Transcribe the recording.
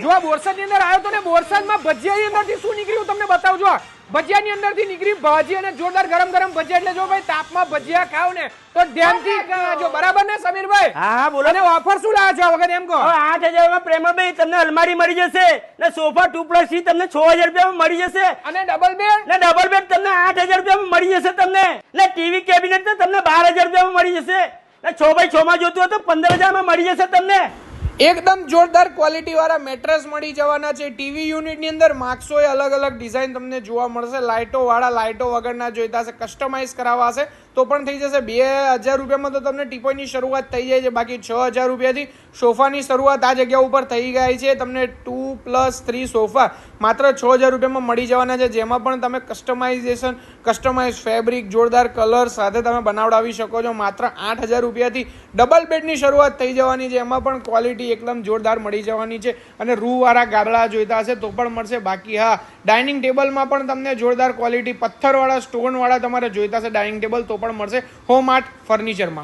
જો બોરસદ ની અંદર આવ્યો તો ને, બોરસદ માં ભજીયા ની અંદર થી શું નીકળ્યું તમને બતાવું. જો ભજીયા ની અંદર થી નીકળી ભાજી અને જોરદાર ગરમ ગરમ ભજીયા. એટલે જો ભાઈ તાપમાં ભજીયા ખાવ ને તો ધ્યાનથી ખાજો, બરાબર ને સમીરભાઈ? હા બોલો. અને ઓફર શું લાવ્યા છો આ વખત એમ કહો? 8,000 માં પ્રેમલભાઈ તમને અલમારી મળી જશે ને સોફા 2+3 તમને 6,000 રૂપિયામાં મળી જશે. અને ડબલ બેડ ને ડબલ બેડ તમને 8,000 રૂપિયામાં મળી જશે તમને. ને ટીવી કેબિનેટ તો તમને 12,000 રૂપિયામાં મળી જશે. ને 6x6 માં જોતું હોય તો 15,000 માં મળી જશે તમને. એકદમ જોરદાર ક્વોલિટી વાળા મેટ્રેસ મળી જવાના છે. ટીવી યુનિટ ની અંદર માર્ક્સો અલગ અલગ ડિઝાઇન તમને જોવા મળશે. લાઇટો વાળા, લાઇટો વગરના જોઈતા હશે, કસ્ટમાઇઝ કરાવવા હશે તો પણ થઈ જશે. 2,000 રૂપિયામાં તો તમને ટીપોઈની શરૂઆત થઈ જાય છે. બાકી 6,000 રૂપિયાથી સોફાની શરૂઆત આ જગ્યા ઉપર થઈ ગઈ છે. તમને 2+3 સોફા માત્ર 6,000 રૂપિયામાં મળી જવાના છે. જેમાં પણ તમે કસ્ટમાઇઝેશન, કસ્ટમાઇઝ ફેબ્રિક, જોરદાર કલર સાથે તમે બનાવડાવી શકો છો. માત્ર 8,000 રૂપિયાથી ડબલ બેડની શરૂઆત થઈ જવાની છે. એમાં પણ ક્વોલિટી એકદમ જોરદાર મળી જવાની છે. અને રૂ વાળા ગાબડા જોઈતા હશે તો પણ મળશે. બાકી હા, ડાઇનિંગ ટેબલમાં પણ તમને જોરદાર ક્વોલિટી, પથ્થર વાળા, સ્ટોન વાળા તમારે જોઈતા હશે ડાઇનિંગ ટેબલ તો પણ મળશે હોમ આર્ટ ફર્નિચરમાં.